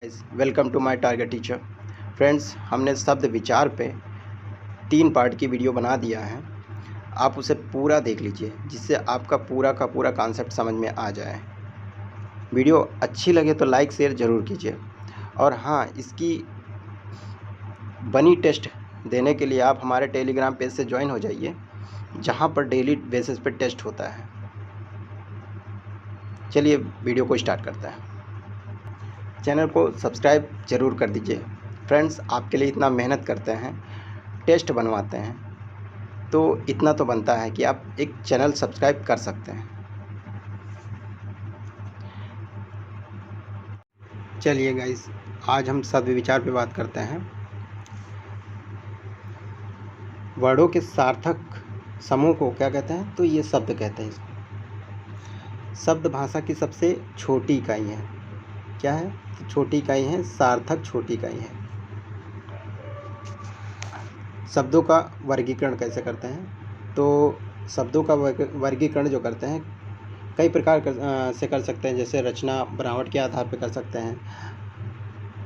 Welcome to my target teacher. Friends, हमने शब्द विचार पे 3 पार्ट की वीडियो बना दिया है। आप उसे पूरा देख लीजिए जिससे आपका पूरा का पूरा कॉन्सेप्ट समझ में आ जाए। वीडियो अच्छी लगे तो लाइक शेयर ज़रूर कीजिए। और हाँ, इसकी बनी टेस्ट देने के लिए आप हमारे टेलीग्राम पेज से ज्वाइन हो जाइए, जहाँ पर डेली बेसिस पे टेस्ट होता है। चलिए वीडियो को स्टार्ट करते हैं। चैनल को सब्सक्राइब ज़रूर कर दीजिए। फ्रेंड्स, आपके लिए इतना मेहनत करते हैं, टेस्ट बनवाते हैं, तो इतना तो बनता है कि आप एक चैनल सब्सक्राइब कर सकते हैं। चलिए गाइस, आज हम शब्द विचार पे बात करते हैं। वर्डों के सार्थक समूह को क्या कहते हैं? तो ये शब्द कहते हैं इसको। शब्द भाषा की सबसे छोटी इकाई है। क्या है? तो छोटी इकाई है, सार्थक छोटी इकाई है। शब्दों का वर्गीकरण कैसे करते हैं? तो शब्दों का वर्गीकरण जो करते हैं कई प्रकार से कर सकते हैं। जैसे रचना बनावट के आधार पर कर सकते हैं,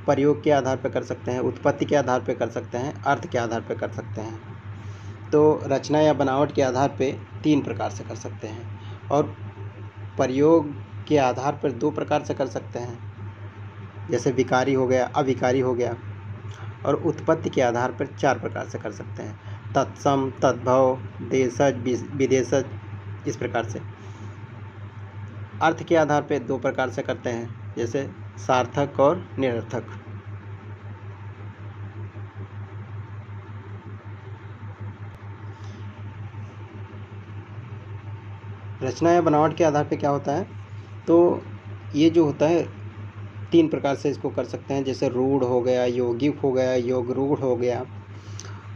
प्रयोग के आधार पर कर सकते हैं, उत्पत्ति के आधार पर कर सकते हैं, अर्थ के आधार पर कर सकते हैं। तो रचना या बनावट के आधार पे 3 प्रकार से कर सकते हैं, और प्रयोग के आधार पर 2 प्रकार से कर सकते हैं। जैसे विकारी हो गया, अविकारी हो गया। और उत्पत्ति के आधार पर 4 प्रकार से कर सकते हैं। तत्सम, तद्भव, देशज, विदेशज, इस प्रकार से। अर्थ के आधार पर 2 प्रकार से करते हैं, जैसे सार्थक और निरर्थक। रचना या बनावट के आधार पे क्या होता है? तो ये जो होता है 3 प्रकार से इसको कर सकते हैं। जैसे रूढ़ हो गया, यौगिक हो गया, योग रूढ़ हो गया।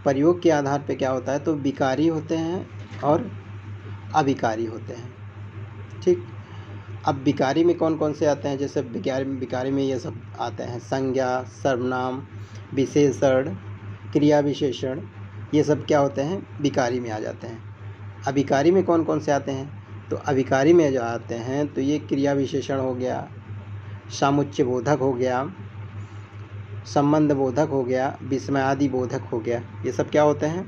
प्रयोग के आधार पे क्या होता है? तो विकारी होते हैं और अविकारी होते हैं। ठीक। अब विकारी में कौन कौन से आते हैं? जैसे विकारी में ये सब आते हैं: संज्ञा, सर्वनाम, विशेषण, क्रिया विशेषण। ये सब क्या होते हैं? विकारी में आ जाते हैं। अविकारी में कौन कौन से आते हैं? तो अविकारी में जो आते हैं तो ये क्रिया विशेषण हो गया, सामुच्य बोधक हो गया, संबंध बोधक हो गया, विस्मयादि बोधक हो गया। ये सब क्या होते हैं?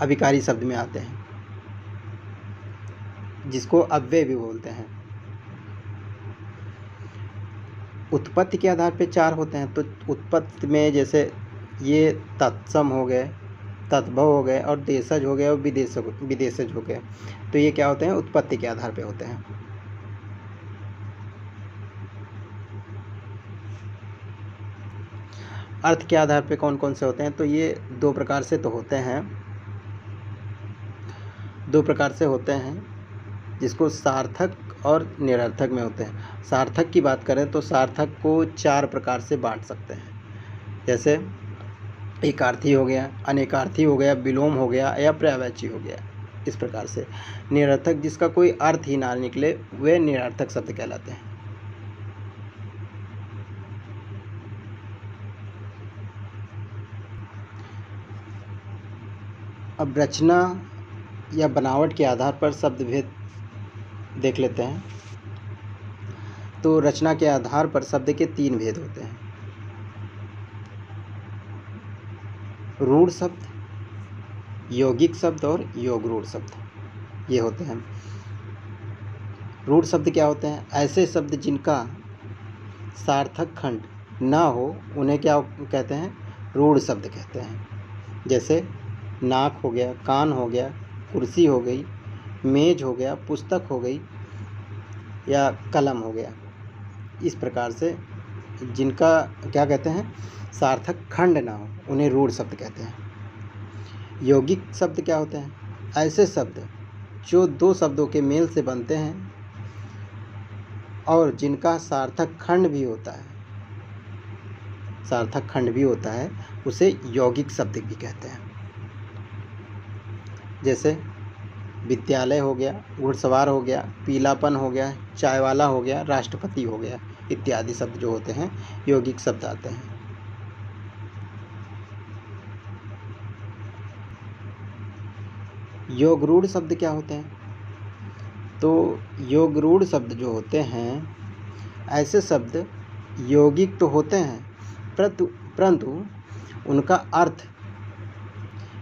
अविकारी शब्द में आते हैं, जिसको अव्यय भी बोलते हैं। उत्पत्ति के आधार पे 4 होते हैं। तो उत्पत्ति में जैसे ये तत्सम हो गए, तद्भव हो गए, और देशज हो गए, और विदेशज हो गए। तो ये क्या होते हैं? उत्पत्ति के आधार पे होते हैं। अर्थ के आधार पे कौन कौन से होते हैं? तो ये 2 प्रकार से तो होते हैं, 2 प्रकार से होते हैं, जिसको सार्थक और निरर्थक में होते हैं। सार्थक की बात करें तो सार्थक को 4 प्रकार से बांट सकते हैं। जैसे एकार्थी हो गया, अनेकार्थी हो गया, विलोम हो गया, या पर्यायवाची हो गया। इस प्रकार से निरर्थक, जिसका कोई अर्थ ही ना निकले, वे निरर्थक शब्द कहलाते हैं। अब रचना या बनावट के आधार पर शब्द भेद देख लेते हैं। तो रचना के आधार पर शब्द के 3 भेद होते हैं: रूढ़ शब्द, यौगिक शब्द और योग रूढ़ शब्द। ये होते हैं। रूढ़ शब्द क्या होते हैं? ऐसे शब्द जिनका सार्थक खंड ना हो, उन्हें क्या कहते हैं? रूढ़ शब्द कहते हैं। जैसे नाक हो गया, कान हो गया, कुर्सी हो गई, मेज हो गया, पुस्तक हो गई, या कलम हो गया। इस प्रकार से जिनका क्या कहते हैं? सार्थक खंड ना हो, उन्हें रूढ़ शब्द कहते हैं। यौगिक शब्द क्या होते हैं? ऐसे शब्द जो 2 शब्दों के मेल से बनते हैं और जिनका सार्थक खंड भी होता है, सार्थक खंड भी होता है, उसे यौगिक शब्द भी कहते हैं। जैसे विद्यालय हो गया, घुड़सवार हो गया, पीलापन हो गया, चाय वाला हो गया, राष्ट्रपति हो गया, इत्यादि शब्द जो होते हैं यौगिक शब्द आते हैं। योग रूढ़ शब्द क्या होते हैं? तो योग रूढ़ शब्द जो होते हैं, ऐसे शब्द यौगिक तो होते हैं, परंतु उनका अर्थ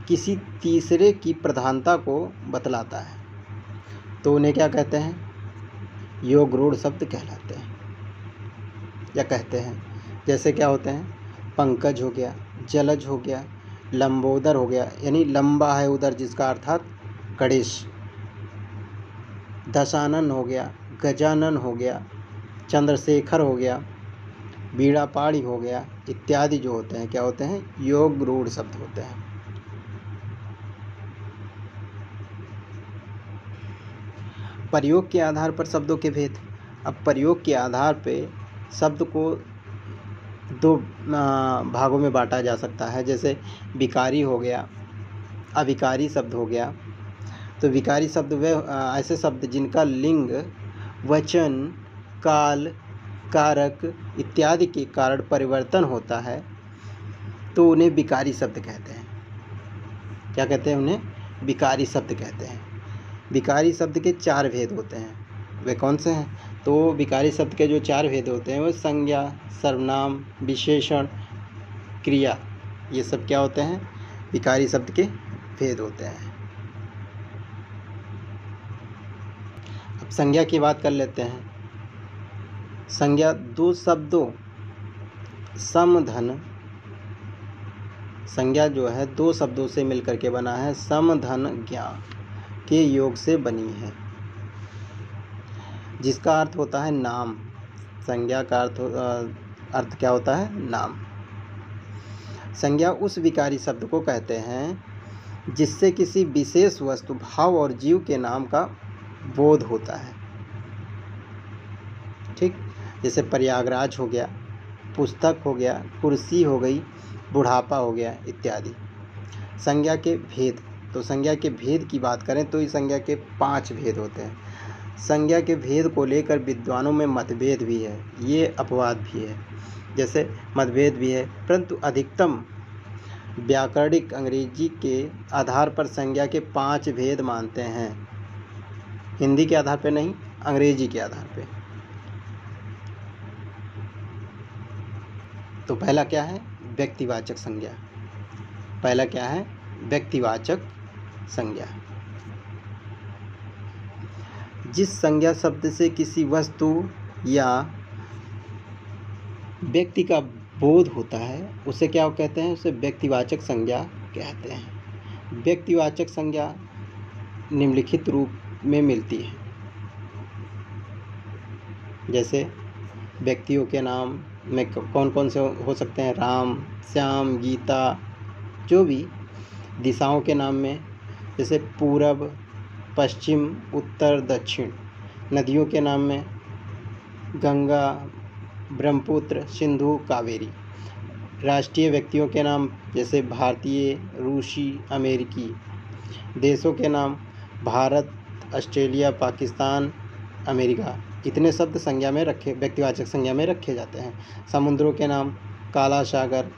किसी तीसरे की प्रधानता को बतलाता है, तो उन्हें क्या कहते हैं? योग रूढ़ शब्द कहलाते हैं या कहते हैं। जैसे क्या होते हैं? पंकज हो गया, जलज हो गया, लंबोदर हो गया, यानी लंबा है उदर जिसका अर्थात गणेश, दशानन हो गया, गजानन हो गया, चंद्रशेखर हो गया, बीड़ापाड़ी हो गया, इत्यादि जो होते हैं क्या होते हैं? योग रूढ़ शब्द होते हैं। प्रयोग के आधार पर शब्दों के भेद। अब प्रयोग के आधार पे शब्द को दो भागों में बांटा जा सकता है। जैसे विकारी हो गया, अविकारी शब्द हो गया। तो विकारी शब्द वे ऐसे शब्द जिनका लिंग, वचन, काल, कारक इत्यादि के कारण परिवर्तन होता है, तो उन्हें विकारी शब्द कहते हैं। क्या कहते हैं? उन्हें विकारी शब्द कहते हैं। विकारी शब्द के 4 भेद होते हैं। वे कौन से हैं? तो विकारी शब्द के जो 4 भेद होते हैं वो संज्ञा, सर्वनाम, विशेषण, क्रिया, ये सब क्या होते हैं? विकारी शब्द के भेद होते हैं। अब संज्ञा की बात कर लेते हैं। संज्ञा 2 शब्दों समधन, संज्ञा जो है 2 शब्दों से मिलकर के बना है, समधन ज्ञा के योग से बनी है, जिसका अर्थ होता है नाम। संज्ञा का अर्थ क्या होता है? नाम। संज्ञा उस विकारी शब्द को कहते हैं जिससे किसी विशेष वस्तु, भाव और जीव के नाम का बोध होता है। ठीक, जैसे प्रयागराज हो गया, पुस्तक हो गया, कुर्सी हो गई, बुढ़ापा हो गया इत्यादि। संज्ञा के भेद। तो संज्ञा के भेद की बात करें तो इस संज्ञा के 5 भेद होते हैं। संज्ञा के भेद को लेकर विद्वानों में मतभेद भी है, ये अपवाद भी है। जैसे मतभेद भी है, परंतु अधिकतम व्याकरणिक अंग्रेजी के आधार पर संज्ञा के 5 भेद मानते हैं। हिंदी के आधार पर नहीं, अंग्रेजी के आधार पर। तो पहला क्या है? व्यक्तिवाचक संज्ञा। पहला क्या है? व्यक्तिवाचक संज्ञा। जिस संज्ञा शब्द से किसी वस्तु या व्यक्ति का बोध होता है उसे क्या कहते हैं? उसे व्यक्तिवाचक संज्ञा कहते हैं। व्यक्तिवाचक संज्ञा निम्नलिखित रूप में मिलती है। जैसे व्यक्तियों के नाम में कौन कौन से हो सकते हैं? राम, श्याम, गीता, जो भी। दिशाओं के नाम में जैसे पूरब, पश्चिम, उत्तर, दक्षिण। नदियों के नाम में गंगा, ब्रह्मपुत्र, सिंधु, कावेरी। राष्ट्रीय व्यक्तियों के नाम जैसे भारतीय, रूसी, अमेरिकी। देशों के नाम भारत, ऑस्ट्रेलिया, पाकिस्तान, अमेरिका। इतने शब्द संज्ञा में रखे, व्यक्तिवाचक संज्ञा में रखे जाते हैं। समुद्रों के नाम काला सागर,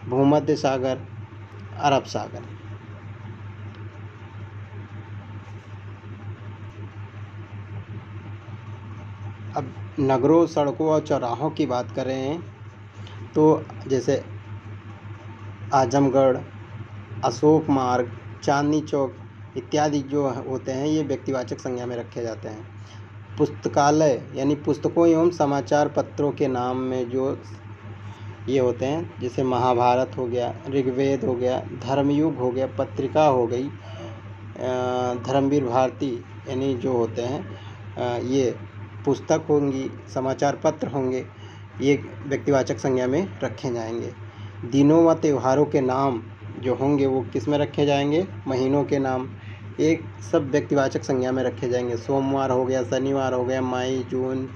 भूमध्य सागर, अरब सागर। अब नगरों, सड़कों और चौराहों की बात करें तो जैसे आजमगढ़, अशोक मार्ग, चांदनी चौक इत्यादि जो होते हैं ये व्यक्तिवाचक संज्ञा में रखे जाते हैं। पुस्तकालय यानी पुस्तकों एवं समाचार पत्रों के नाम में जो ये होते हैं, जैसे महाभारत हो गया, ऋग्वेद हो गया, धर्मयुग हो गया, पत्रिका हो गई, धर्मवीर भारती, यानी जो होते हैं ये पुस्तक होंगी, समाचार पत्र होंगे, ये व्यक्तिवाचक संज्ञा में रखे जाएंगे। दिनों व त्योहारों के नाम जो होंगे वो किस में रखे जाएंगे? महीनों के नाम, एक सब व्यक्तिवाचक संज्ञा में रखे जाएंगे। सोमवार हो गया, शनिवार हो गया, मई, जून,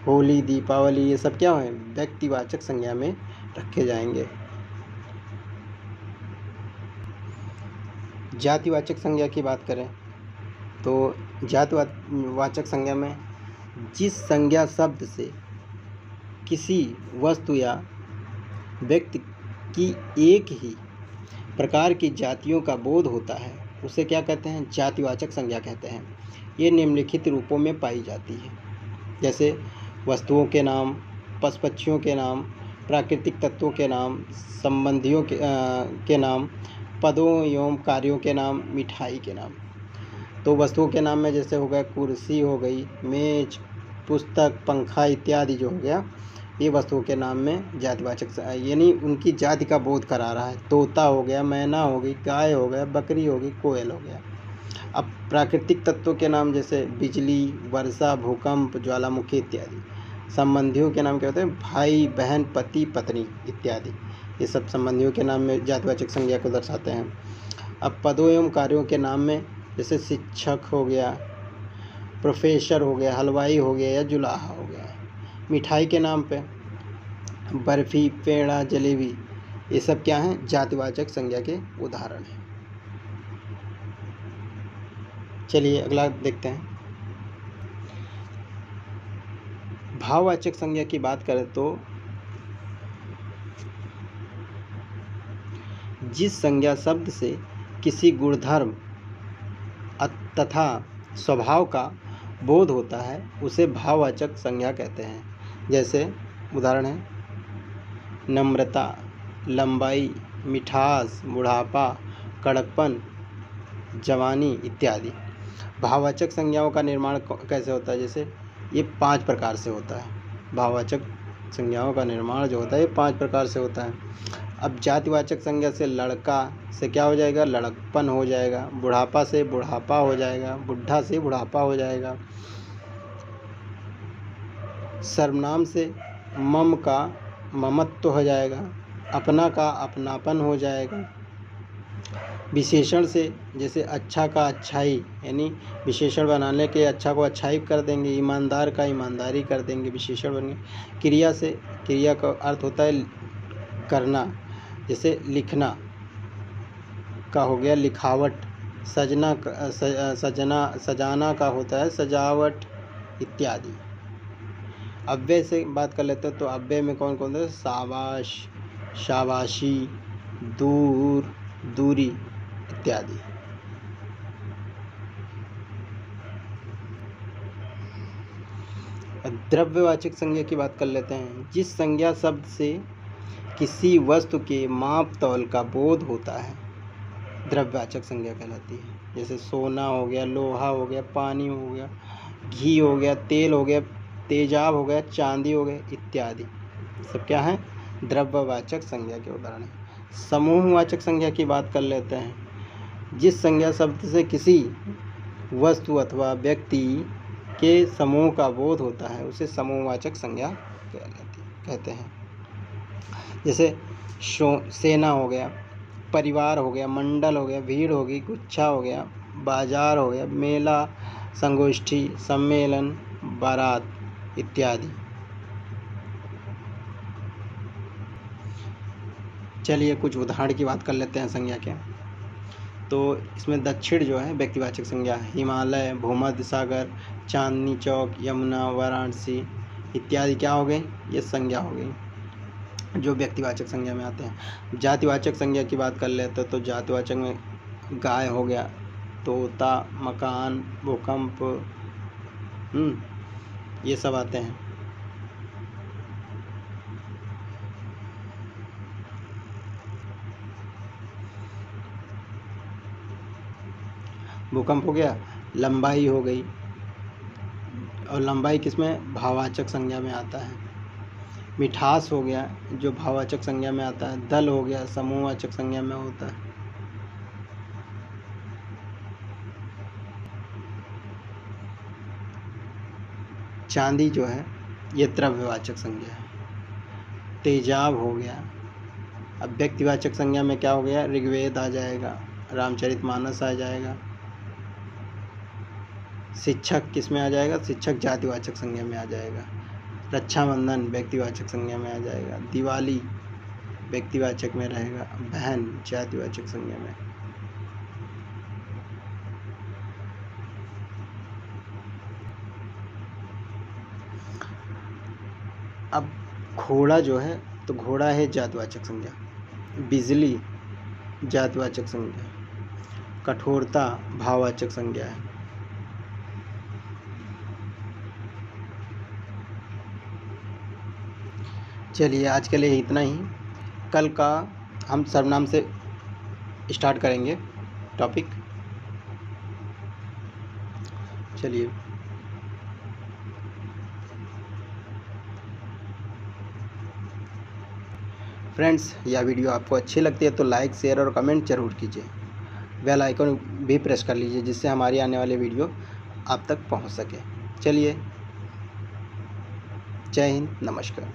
होली, दीपावली, ये सब क्या है? व्यक्तिवाचक संज्ञा में रखे जाएंगे। जातिवाचक संज्ञा की बात करें तो जातिवाचक संज्ञा में जिस संज्ञा शब्द से किसी वस्तु या व्यक्ति की एक ही प्रकार की जातियों का बोध होता है उसे क्या कहते हैं? जातिवाचक संज्ञा कहते हैं। ये निम्नलिखित रूपों में पाई जाती है। जैसे वस्तुओं के नाम, पशु पक्षियों के नाम, प्राकृतिक तत्वों के नाम, संबंधियों के नाम, पदों एवं कार्यों के नाम, मिठाई के नाम। तो वस्तुओं के नाम में जैसे हो गया कुर्सी हो गई, मेज, पुस्तक, पंखा इत्यादि जो हो गया, ये वस्तुओं के नाम में जातिवाचक यानी उनकी जाति का बोध करा रहा है। तोता हो गया, मैना हो गई, गाय हो गया, बकरी हो गई, कोयल हो गया। अब प्राकृतिक तत्वों के नाम जैसे बिजली, वर्षा, भूकंप, ज्वालामुखी इत्यादि। संबंधियों के नाम क्या होते हैं? भाई, बहन, पति, पत्नी इत्यादि। ये सब संबंधियों के नाम में जातिवाचक संज्ञा को दर्शाते हैं। अब पदों एवं कार्यों के नाम में जैसे शिक्षक हो गया, प्रोफेसर हो गया, हलवाई हो गया या जुलाहा हो गया। मिठाई के नाम पे बर्फ़ी, पेड़ा, जलेबी, ये सब क्या हैं? जातिवाचक संज्ञा के उदाहरण हैं। चलिए अगला देखते हैं। भाववाचक संज्ञा की बात करें तो जिस संज्ञा शब्द से किसी गुणधर्म तथा स्वभाव का बोध होता है उसे भाववाचक संज्ञा कहते हैं। जैसे उदाहरण है नम्रता, लंबाई, मिठास, बुढ़ापा, कड़कपन, जवानी इत्यादि। भाववाचक संज्ञाओं का निर्माण कैसे होता है? जैसे ये 5 प्रकार से होता है। भाववाचक संज्ञाओं का निर्माण जो होता है ये 5 प्रकार से होता है। अब जातिवाचक संज्ञा से लड़का से क्या हो जाएगा? लड़कपन हो जाएगा। बुढ़ापा से बुढ़ापा हो जाएगा। बुढ़ा से बुढ़ापा हो जाएगा। सर्वनाम से मम का ममत्व हो जाएगा। अपना का अपनापन हो जाएगा। विशेषण से जैसे अच्छा का अच्छाई, यानी विशेषण बनाने के अच्छा को अच्छाई कर देंगे। ईमानदार का ईमानदारी कर देंगे, विशेषण बन गए। क्रिया से क्रिया का अर्थ होता है करना, जैसे लिखना का हो गया लिखावट। सजना सजाना का होता है सजावट इत्यादि। अव्यय से बात कर लेते हैं तो अव्यय में कौन कौन है? शाबाश, शाबाशी, दूर, दूरी इत्यादि। द्रव्यवाचक संज्ञा की बात कर लेते हैं। जिस संज्ञा शब्द से किसी वस्तु के माप तौल का बोध होता है द्रव्यवाचक संज्ञा कहलाती है। जैसे सोना हो गया, लोहा हो गया, पानी हो गया, घी हो गया, तेल हो गया, तेजाब हो गया, चांदी हो गया इत्यादि। सब क्या है? द्रव्यवाचक संज्ञा के उदाहरण हैं। समूहवाचक संज्ञा की बात कर लेते हैं। जिस संज्ञा शब्द से किसी वस्तु अथवा व्यक्ति के समूह का बोध होता है उसे समूहवाचक संज्ञा कहते हैं। जैसे सेना हो गया, परिवार हो गया, मंडल हो गया, भीड़ हो गई, गुच्छा हो गया, बाजार हो गया, मेला, संगोष्ठी, सम्मेलन, बारात इत्यादि। चलिए कुछ उदाहरण की बात कर लेते हैं संज्ञा के। तो इसमें दक्षिण जो है व्यक्तिवाचक संज्ञा, हिमालय, भूमध्य सागर, चांदनी चौक, यमुना, वाराणसी इत्यादि क्या हो गई? ये संज्ञा हो गई जो व्यक्तिवाचक संज्ञा में आते हैं। जातिवाचक संज्ञा की बात कर लेते हैं तो जातिवाचक में गाय हो गया, तोता, मकान, भूकंप, ये सब आते हैं। भूकंप हो गया, लंबाई हो गई, और लंबाई किसमें? भाववाचक संज्ञा में आता है। मिठास हो गया जो भाववाचक संज्ञा में आता है। दल हो गया समूहवाचक संज्ञा में होता है। चांदी जो है ये द्रव्यवाचक संज्ञा है। तेजाब हो गया। अब व्यक्तिवाचक संज्ञा में क्या हो गया? ऋग्वेद आ जाएगा, रामचरितमानस आ जाएगा। शिक्षक किस में आ जाएगा? शिक्षक जातिवाचक संज्ञा में आ जाएगा। रक्षाबंधन व्यक्तिवाचक संज्ञा में आ जाएगा। दिवाली व्यक्तिवाचक में रहेगा। बहन जातिवाचक संज्ञा में। अब घोड़ा जो है तो घोड़ा है जातिवाचक संज्ञा। बिजली जातिवाचक संज्ञा। कठोरता भाववाचक संज्ञा है। चलिए आज के लिए इतना ही। कल का हम सर्वनाम से स्टार्ट करेंगे टॉपिक। चलिए फ्रेंड्स, यह वीडियो आपको अच्छी लगती है तो लाइक, शेयर और कमेंट ज़रूर कीजिए। बेल आइकन भी प्रेस कर लीजिए जिससे हमारी आने वाली वीडियो आप तक पहुंच सके। चलिए, जय हिंद, नमस्कार।